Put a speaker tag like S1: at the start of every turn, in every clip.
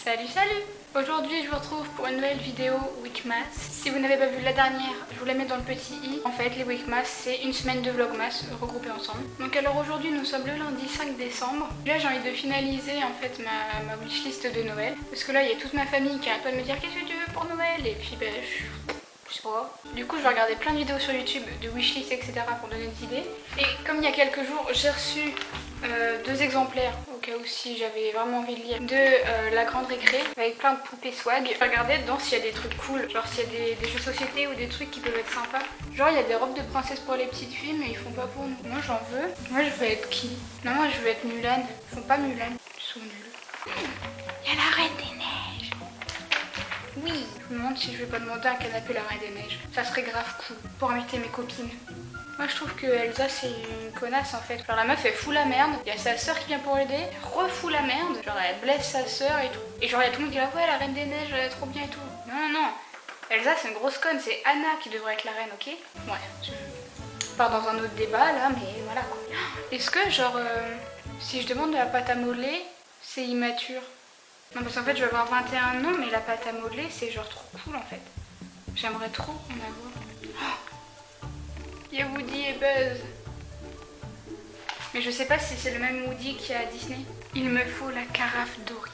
S1: Salut salut! Aujourd'hui je vous retrouve pour une nouvelle vidéo Weekmas. Si vous n'avez pas vu la dernière, je vous la mets dans le petit i. En fait les Weekmas c'est une semaine de vlogmas regroupés ensemble. Donc alors aujourd'hui nous sommes le lundi 5 décembre. Là j'ai envie de finaliser en fait ma wishlist de Noël. Parce que là il y a toute ma famille qui arrête pas de me dire qu'est-ce que tu veux pour Noël. Et puis je sais pas. Du coup je vais regarder plein de vidéos sur YouTube de wishlist etc pour donner des idées. Et comme il y a quelques jours j'ai reçu 2 exemplaires au cas où si j'avais vraiment envie de lire de la grande récré avec plein de poupées swag. Je vais regarder dedans s'il y a des trucs cool, genre s'il y a des jeux de société ou des trucs qui peuvent être sympas. Genre il y a des robes de princesse pour les petites filles mais ils font pas pour nous. Moi j'en veux. Moi je veux être qui? Non moi je veux être Mulan. Ils font pas Mulan. Ils sont nuls. Il y a la Reine des Neiges. Oui. Je me demande si je vais pas demander un canapé la Reine des Neiges. Ça serait grave cool pour inviter mes copines. Moi je trouve que Elsa c'est une connasse en fait. Genre la meuf elle fout la merde, il y a sa soeur qui vient pour l'aider, refout la merde, genre elle blesse sa soeur et tout. Et genre il y a tout le monde qui dit ouais la Reine des Neiges elle est trop bien et tout. Non. Elsa c'est une grosse conne, c'est Anna qui devrait être la reine, ok? Ouais, je pars dans un autre débat là mais voilà quoi. Est-ce que genre si je demande de la pâte à modeler c'est immature? Non parce qu'en fait je vais avoir 21 ans mais la pâte à modeler c'est genre trop cool en fait. J'aimerais trop en avoir. Il y a Woody et Buzz. Mais je sais pas si c'est le même Woody qu'il y a à Disney. Il me faut la carafe Dory.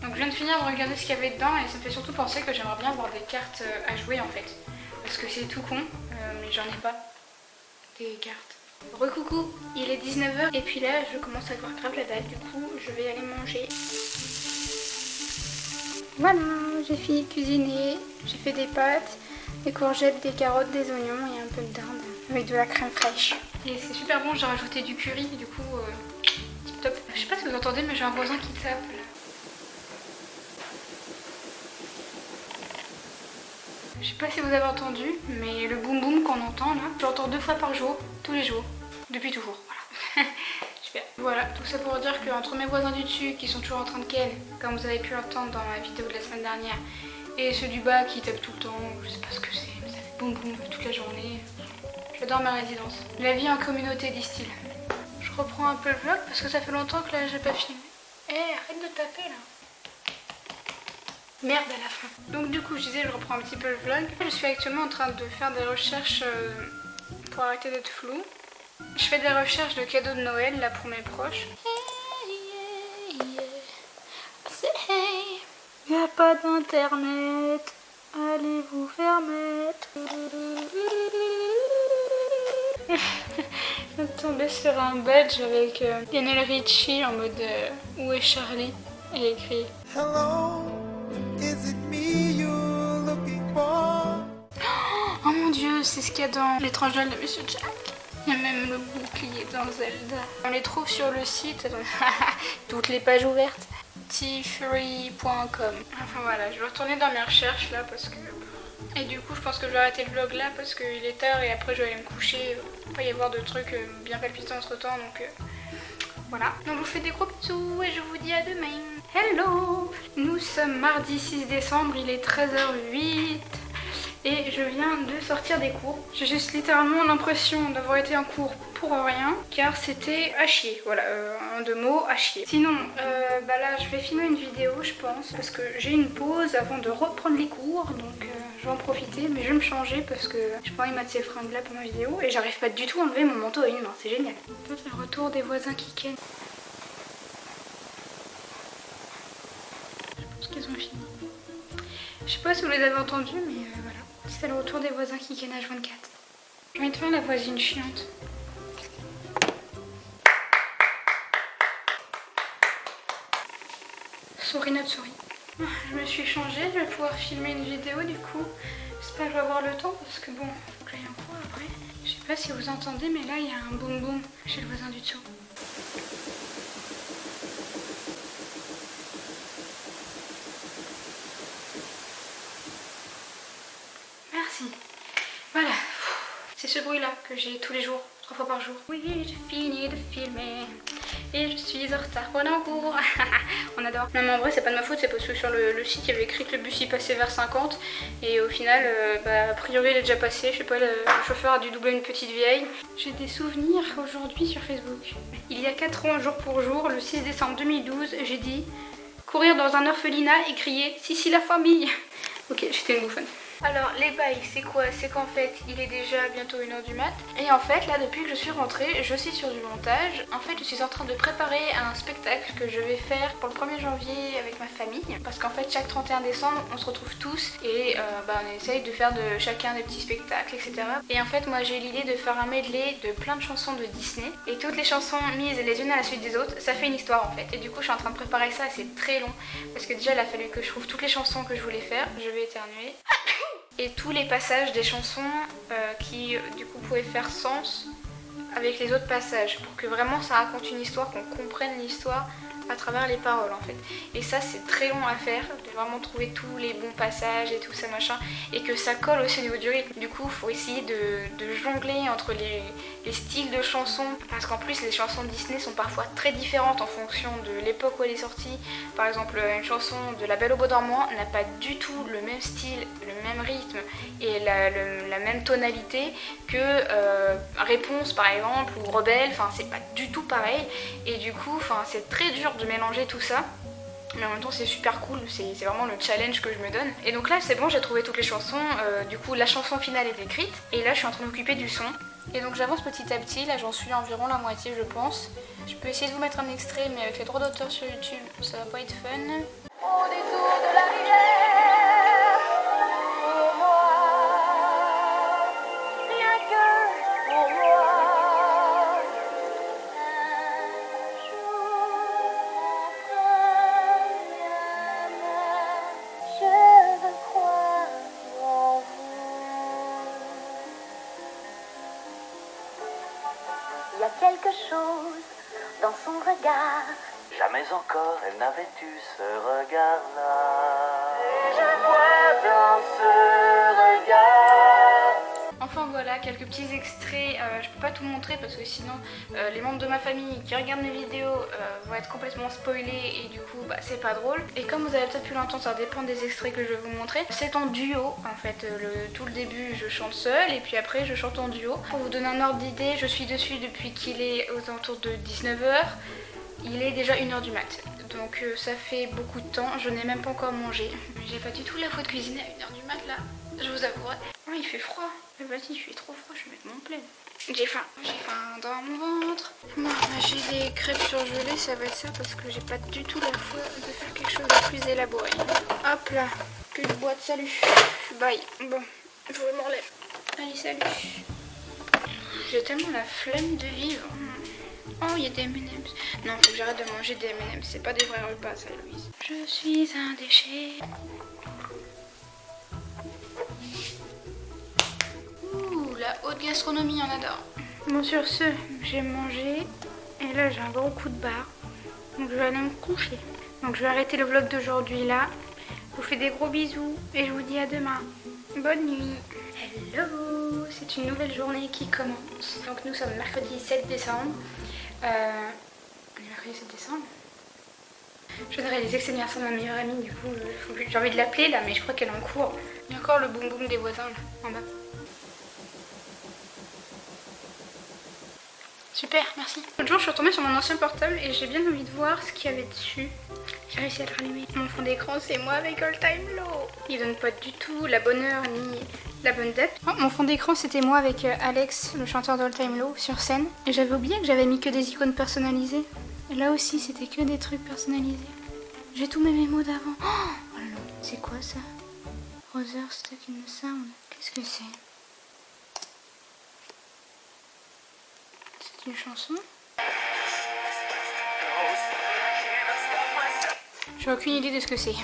S1: Donc je viens de finir de regarder ce qu'il y avait dedans et ça me fait surtout penser que j'aimerais bien avoir des cartes à jouer en fait. Parce que c'est tout con, mais j'en ai pas. Des cartes. Recoucou, il est 19 h et puis là je commence à voir grave la dalle. Du coup je vais aller manger. Voilà, j'ai fini de cuisiner. J'ai fait des pâtes, des courgettes, des carottes, des oignons et un peu de dinde. Avec de la crème fraîche. Et c'est super bon, j'ai rajouté du curry, du coup, tip top. Je sais pas si vous entendez, mais j'ai un voisin qui tape là. Je sais pas si vous avez entendu, mais le boum boum qu'on entend là, je l'entends 2 fois par jour, tous les jours, depuis toujours, voilà. Super. Voilà, tout ça pour dire qu'entre mes voisins du dessus qui sont toujours en train de ken, comme vous avez pu l'entendre dans ma vidéo de la semaine dernière, et ceux du bas qui tapent tout le temps, je sais pas ce que c'est, mais ça fait boum boum toute la journée. J'adore ma résidence. La vie en communauté, disent-ils. Je reprends un peu le vlog parce que ça fait longtemps que là j'ai pas filmé. Arrête de taper là. Merde à la fin. Donc du coup je disais je reprends un petit peu le vlog. Je suis actuellement en train de faire des recherches pour arrêter d'être floue. Je fais des recherches de cadeaux de Noël là pour mes proches. Y a pas d'internet. Allez vous faire mettre. Je suis tombée sur un badge avec Lionel Richie en mode où est Charlie? Et écrit Hello, is it me you're looking for? Oh mon dieu, c'est ce qu'il y a dans l'étrange Noël de Monsieur Jack. Il y a même le bouclier dans Zelda. On les trouve sur le site, toutes les pages ouvertes, t3.com. Enfin voilà, je vais retourner dans mes recherches là parce que... Et du coup je pense que je vais arrêter le vlog là parce qu'il est tard et après je vais aller me coucher. Il va pas y avoir de trucs bien palpitants entre temps donc voilà. Donc je vous fais des gros bisous et je vous dis à demain. Hello! Nous sommes mardi 6 décembre, il est 13h08 et je viens de sortir des cours. J'ai juste littéralement l'impression d'avoir été en cours pour rien car c'était à chier. Voilà, en 2 mots, à chier. Sinon, là je vais filmer une vidéo je pense parce que j'ai une pause avant de reprendre les cours donc je vais en profiter mais je vais me changer parce que j'ai pas envie de mettre ces fringues là pour ma vidéo et j'arrive pas du tout à enlever mon manteau à une main, c'est génial. C'est le retour des voisins qui ken. Je pense qu'ils ont fini. Je sais pas si vous les avez entendus mais voilà. C'est le retour des voisins qui ken H24. J'ai envie de faire la voisine chiante. Souris notre souris. Je me suis changée, je vais pouvoir filmer une vidéo du coup. J'espère que je vais avoir le temps parce que bon, faut que j'aille en cours après. Je sais pas si vous entendez mais là il y a un boum boum chez le voisin du dessous. Merci. Voilà. C'est ce bruit là que j'ai tous les jours, 3 fois par jour. Oui, j'ai fini de filmer. Et je suis en retard pour aller en cours. On adore. Non mais en vrai c'est pas de ma faute, c'est parce que sur le site il y avait écrit que le bus il passait vers 50. Et au final, a priori il est déjà passé. Je sais pas, le chauffeur a dû doubler une petite vieille. J'ai des souvenirs aujourd'hui sur Facebook. Il y a 4 ans, jour pour jour, le 6 décembre 2012, j'ai dit courir dans un orphelinat et crier « Si, la famille !» Ok, j'étais une bouffonne. Alors les bails c'est quoi? C'est qu'en fait il est déjà bientôt 1h du mat. Et en fait là depuis que je suis rentrée je suis sur du montage. En fait je suis en train de préparer un spectacle que je vais faire pour le 1er janvier avec ma famille. Parce qu'en fait chaque 31 décembre on se retrouve tous et on essaye de faire de chacun des petits spectacles etc. Et en fait moi j'ai l'idée de faire un medley de plein de chansons de Disney. Et toutes les chansons mises les unes à la suite des autres ça fait une histoire en fait. Et du coup je suis en train de préparer ça et c'est très long. Parce que déjà il a fallu que je trouve toutes les chansons que je voulais faire. Je vais éternuer. Et tous les passages des chansons qui du coup pouvaient faire sens avec les autres passages pour que vraiment ça raconte une histoire, qu'on comprenne l'histoire à travers les paroles en fait. Et ça c'est très long à faire, de vraiment trouver tous les bons passages et tout ça machin, et que ça colle aussi au niveau du rythme. Du coup il faut essayer de jongler entre les styles de chansons, parce qu'en plus les chansons de Disney sont parfois très différentes en fonction de l'époque où elle est sortie. Par exemple une chanson de La Belle au Bois dormant n'a pas du tout le même style, le même rythme et la même tonalité que Réponse par exemple ou Rebelle, enfin c'est pas du tout pareil. Et du coup c'est très dur de mélanger tout ça. Mais en même temps c'est super cool, c'est vraiment le challenge que je me donne. Et donc là c'est bon, j'ai trouvé toutes les chansons, du coup la chanson finale est écrite. Et là je suis en train de m'occuper du son. Et donc j'avance petit à petit, là j'en suis environ la moitié je pense. Je peux essayer de vous mettre un extrait mais avec les droits d'auteur sur YouTube ça va pas être fun. Au détour de la rivière, pour moi, rien que pour moi.
S2: Il y a quelque chose dans son regard. Jamais encore elle n'avait eu ce regard-là. Et je vois dans ce regard.
S1: Enfin voilà, quelques petits extraits, je peux pas tout montrer parce que sinon les membres de ma famille qui regardent mes vidéos vont être complètement spoilés et du coup c'est pas drôle. Et comme vous avez peut-être pu l'entendre, ça dépend des extraits que je vais vous montrer. C'est en duo en fait, tout le début je chante seule et puis après je chante en duo. Pour vous donner un ordre d'idée, je suis dessus depuis qu'il est aux alentours de 19h. Il est déjà 1h du mat, donc ça fait beaucoup de temps, je n'ai même pas encore mangé. J'ai pas du tout la faute de cuisiner à 1h du mat là, je vous avouerai. Oh il fait froid, mais vas-y il fait trop froid, je vais mettre mon plaid. J'ai faim dans mon ventre. Bon, j'ai des crêpes surgelées, ça va être ça parce que j'ai pas du tout la foi de faire quelque chose de plus élaboré. Hop là, que je boite, salut. Bye, bon, je m'en relève. Allez salut. J'ai tellement la flemme de vivre. Oh, il y a des M&M's. Non, faut que j'arrête de manger des M&M's. C'est pas des vrais repas, ça, Louise. Je suis un déchet. Ouh, la haute gastronomie, on adore. Bon, sur ce, j'ai mangé. Et là, j'ai un gros coup de barre. Donc, je vais aller me coucher. Donc, je vais arrêter le vlog d'aujourd'hui là. Je vous fais des gros bisous. Et je vous dis à demain. Bonne nuit. Hello, c'est une nouvelle journée qui commence. Donc, nous sommes mercredi 7 décembre. On est mercredi 7 décembre. Je voudrais réaliser que c'est l'anniversaire de ma meilleure amie, du coup j'ai envie de l'appeler là, mais je crois qu'elle est en cours. Il y a encore le boum boum des voisins là, en bas. Super, merci. L'autre jour je suis retombée sur mon ancien portable et j'ai bien envie de voir ce qu'il y avait dessus. J'ai réussi à le rallumer. Mon fond d'écran c'est moi avec All Time Low. Il donne pas du tout la bonne heure ni la bonne date. Oh, mon fond d'écran c'était moi avec Alex, le chanteur de All Time Low, sur scène. Et j'avais oublié que j'avais mis que des icônes personnalisées. Et là aussi c'était que des trucs personnalisés. J'ai tous mes mémos d'avant. Oh là là, c'est quoi ça? Rother Stuck in the Sound. Qu'est-ce que c'est? C'est une chanson? J'ai aucune idée de ce que c'est.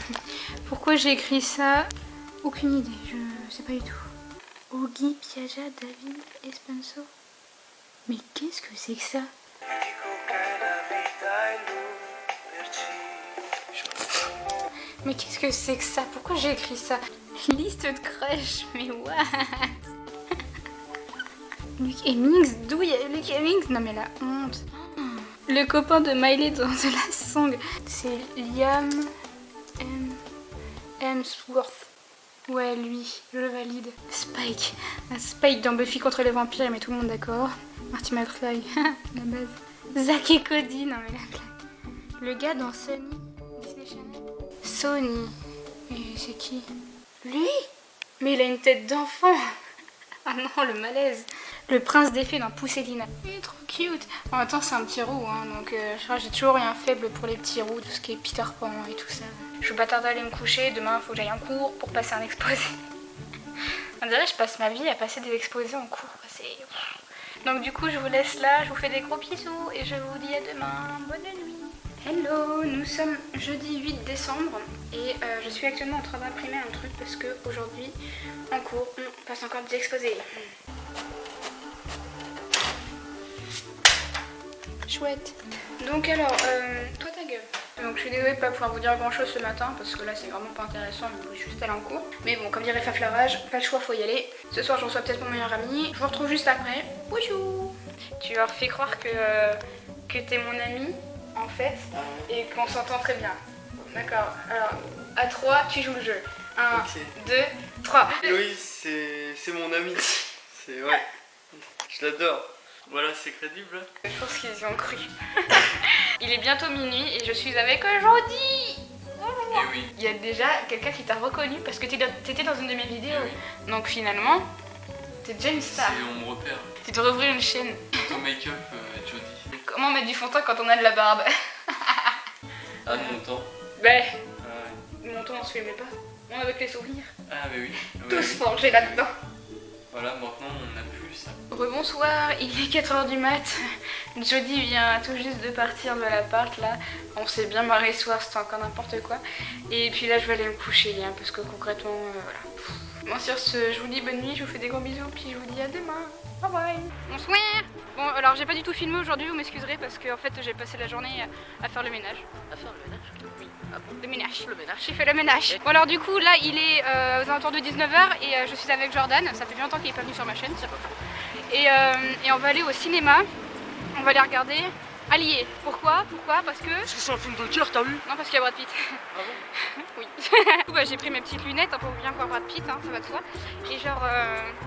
S1: Pourquoi j'ai écrit ça? Aucune idée, je sais pas du tout. Ogi, Piaja, David, Espenso. Mais qu'est-ce que c'est que ça? Mais qu'est-ce que c'est que ça? Pourquoi j'ai écrit ça? Liste de crush, mais what? Luke Hemmings? D'où il y a Luke Hemmings? Non mais la honte. Le copain de Miley dans The Last Song, c'est Liam Hemsworth. Ouais, lui, je valide. Spike. Spike dans Buffy contre les vampires, mais tout le monde d'accord. Marty McFly, la base. Zack et Cody, non mais la blague. Le gars dans Sunny, Disney Channel. Sony. Mais c'est qui? Lui? Mais il a une tête d'enfant. Ah non, le malaise. Le prince des fées dans Pousselina. Il est trop cute. En même temps, c'est un petit roux, hein, donc je crois que j'ai toujours eu un faible pour les petits roux, tout ce qui est Peter Pan et tout ça. Je vais pas tarder à aller me coucher. Demain, il faut que j'aille en cours pour passer un exposé. On dirait que je passe ma vie à passer des exposés en cours. Donc du coup, je vous laisse là. Je vous fais des gros bisous et je vous dis à demain. Bonne nuit. Hello, nous sommes jeudi 8 décembre et je suis actuellement en train d'imprimer un truc parce que aujourd'hui, en cours, on passe encore des exposés. Chouette. Donc alors, toi ta gueule. Donc je suis désolée de pas pouvoir vous dire grand chose ce matin parce que là c'est vraiment pas intéressant, je suis juste allée en cours. Mais bon, comme dirait Faflarage, pas le choix, faut y aller. Ce soir je reçois peut-être mon meilleur ami, je vous retrouve juste après. Bonjour. Tu leur fais croire que t'es mon ami en fait et qu'on s'entend très bien. D'accord, alors à 3 tu joues le jeu. 1, okay. 2, 3.
S3: Loïs c'est mon ami. C'est ouais. Je l'adore. Voilà, c'est crédible.
S1: Je pense qu'ils y ont cru. Il est bientôt minuit et je suis avec Jody.
S3: Et oui.
S1: Il y a déjà quelqu'un qui t'a reconnu parce que t'étais dans une de mes vidéos.
S3: Oui.
S1: Donc finalement, t'es déjà une star.
S3: On me repère.
S1: Tu devrais ouvrir une chaîne.
S3: Ton make-up, Jody.
S1: Comment mettre du fond de teint quand on a de la barbe?
S3: Ah, de mon temps.
S1: Ben, mon temps on se filmait pas. On avec les souvenirs.
S3: Ah, mais oui.
S1: Tous forgés là-dedans.
S3: Voilà, maintenant on n'a plus ça.
S1: Rebonsoir, il est 4h du mat. Jody vient tout juste de partir de l'appart là. On s'est bien marré ce soir, c'était encore n'importe quoi. Et puis là je vais aller me coucher hein, parce que concrètement voilà. Bon sur ce, je vous dis bonne nuit, je vous fais des gros bisous puis je vous dis à demain. Bye bye. Bonsoir. Bon alors j'ai pas du tout filmé aujourd'hui, vous m'excuserez parce que en fait j'ai passé la journée à faire le ménage.
S4: À faire le ménage? Oui. Ah bon?
S1: Le ménage.
S4: Le ménage.
S1: J'ai fait le ménage.
S4: Okay.
S1: Bon alors du coup là il est aux alentours de 19h et je suis avec Jordan. Ça fait longtemps qu'il est pas venu sur ma chaîne. C'est pas faux. Et on va aller au cinéma. On va aller regarder Allié. Pourquoi? Parce que
S4: c'est un film de cœur, t'as vu?
S1: Non, parce qu'il y a Brad Pitt.
S4: Ah bon?
S1: Oui. Du coup, bah, j'ai pris mes petites lunettes hein, pour bien voir Brad Pitt, hein, ça va de soi. Et genre,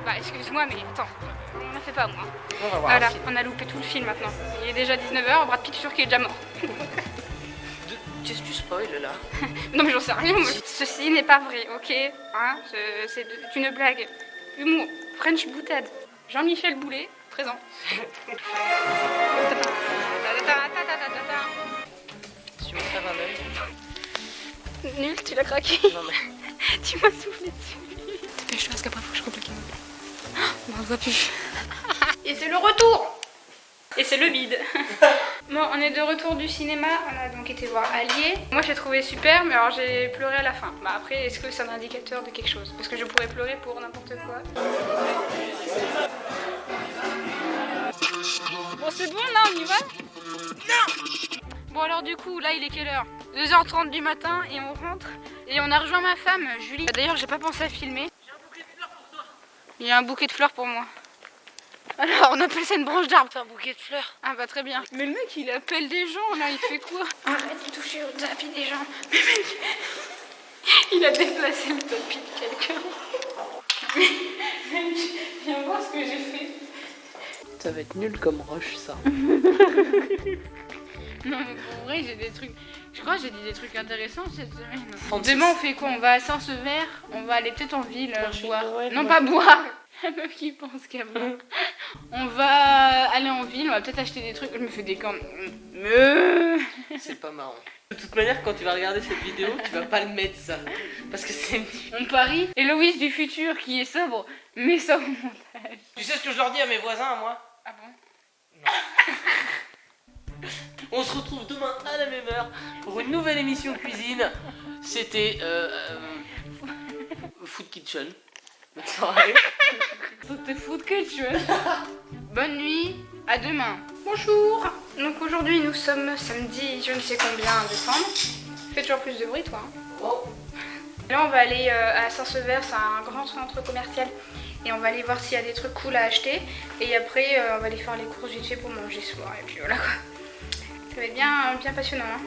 S1: bah excuse-moi mais attends, on l'a fait pas moi.
S4: On va voir.
S1: Voilà, on a loupé tout le film maintenant. Il est déjà 19h, Brad Pitt je suis sûr qu'il est déjà mort.
S4: Qu'est-ce que tu spoil là?
S1: Non mais j'en sais rien, moi. Ceci n'est pas vrai, ok hein, c'est une blague. Humour, French boutade. Jean-Michel Boulet, présent.
S4: Tu me crèves un œil.
S1: Nul, tu l'as craqué.
S4: Non mais...
S1: Tu m'as soufflé dessus. Dépêche-toi parce qu'après faut que je coupe le caméra. On ne voit plus. Et c'est le retour. Et c'est le bide. Bon, on est de retour du cinéma, on a donc été voir Allié. Moi j'ai trouvé super, mais alors j'ai pleuré à la fin. Bah après, est-ce que c'est un indicateur de quelque chose? Parce que je pourrais pleurer pour n'importe quoi. Bon c'est bon là, on y va? Non. Bon alors du coup, là il est quelle heure? 2h30 du matin et on rentre. Et on a rejoint ma femme, Julie. D'ailleurs j'ai pas pensé à filmer.
S4: J'ai un bouquet de fleurs pour toi.
S1: Il y a un bouquet de fleurs pour moi. Alors on appelle ça une branche d'arbre.
S4: C'est un bouquet de fleurs.
S1: Ah bah très bien. Mais le mec il appelle des gens là, il fait quoi? Arrête de toucher au tapis des gens. Mais mec, il a déplacé le tapis de quelqu'un. Mec, viens voir ce que j'ai fait.
S4: Ça va être nul comme roche ça.
S1: Non mais pour vrai j'ai des trucs. Je crois que j'ai dit des trucs intéressants cette semaine.
S4: 36.
S1: Demain on fait quoi? On va à Saint-Sever, on va aller peut-être en ville boire.
S4: Noël,
S1: Non pas boire. La meuf qui pense qu'à boire. On va aller en ville, on va peut-être acheter des trucs. Je me fais des camps.
S4: C'est pas marrant. De toute manière, quand tu vas regarder cette vidéo, tu vas pas le mettre ça. Parce que c'est...
S1: On parie. Et Loïs du futur qui est sobre, met ça au montage.
S4: Tu sais ce que je leur dis à mes voisins, moi?
S1: Ah bon?
S4: On se retrouve demain à la même heure pour une nouvelle émission cuisine. C'était Food Kitchen. Bonne soirée.
S1: C'était Food Kitchen. Bonne nuit, à demain. Bonjour. Donc aujourd'hui nous sommes samedi je ne sais combien décembre. Fais toujours plus de bruit toi. Hein.
S4: Oh.
S1: Là on va aller à Saint-Sever, c'est un grand centre commercial. Et on va aller voir s'il y a des trucs cool à acheter. Et après on va aller faire les courses vite fait pour manger ce soir. Et puis voilà quoi. Ça va être bien passionnant. Hein.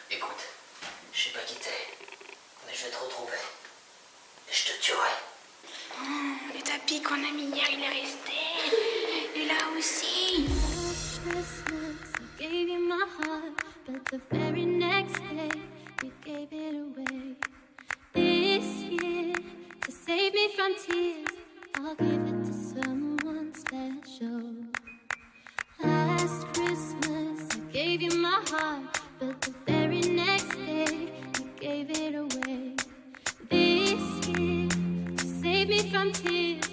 S5: Écoute, je sais pas qui t'es, mais je vais te retrouver. Et je te tuerai.
S1: Oh, les tapis qu'on a mis hier, il est resté. Et là aussi.
S6: Christmas, I gave you my heart, but the very next day you gave it away. This year, to save me from tears, I'll give it to someone special. Last Christmas, I gave you my heart, but the very next day, you gave it away. This year, to save me from tears,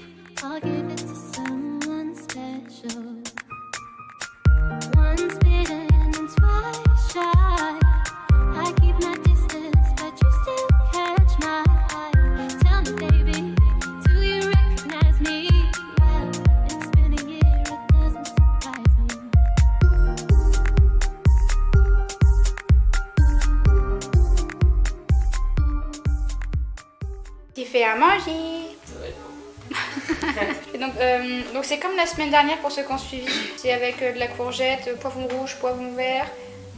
S6: I'll give it to someone special. Once bitten and twice shy, I keep my distance, but you still catch my eye. Tell me, baby, do you recognize me? Well, it's been a year, it doesn't surprise me.
S1: Tu fais à manger. Et donc c'est comme la semaine dernière pour ceux qui ont suivi. C'est avec de la courgette, poivron rouge, poivron vert,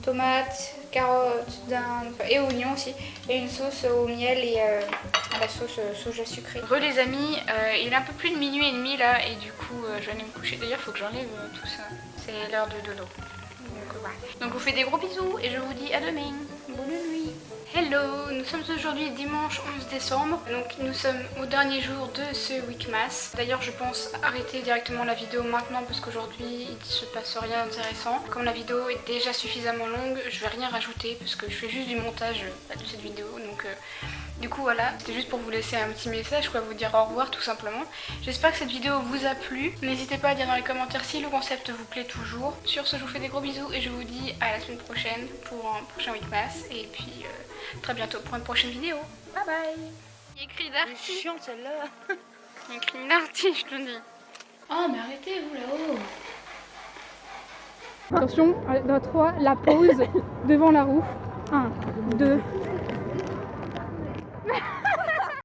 S1: tomates, carottes, dinde et oignons aussi. Et une sauce au miel et à la sauce soja sucrée. Re les amis, il est un peu plus de minuit et demi là et du coup je vais aller me coucher. D'ailleurs il faut que j'enlève tout ça. C'est l'heure de dodo. Donc voilà. Donc je vous fais des gros bisous et je vous dis à demain. Bonne nuit. Hello, nous sommes aujourd'hui dimanche 11 décembre, donc nous sommes au dernier jour de ce Weekmas. D'ailleurs je pense arrêter directement la vidéo maintenant parce qu'aujourd'hui il ne se passe rien d'intéressant. Comme la vidéo est déjà suffisamment longue, je vais rien rajouter parce que je fais juste du montage de cette vidéo. Donc du coup voilà, c'était juste pour vous laisser un petit message, quoi, vous dire au revoir tout simplement. J'espère que cette vidéo vous a plu. N'hésitez pas à dire dans les commentaires si le concept vous plaît toujours. Sur ce je vous fais des gros bisous et je vous dis à la semaine prochaine pour un prochain Weekmas. Et puis très bientôt pour une prochaine vidéo. Bye bye. Il y a écrit Darty.
S4: C'est chiant celle-là.
S1: Il y a écrit Darty, je te dis. Oh mais arrêtez vous là-haut. Attention, dans 3, la pause devant la roue. 1, 2,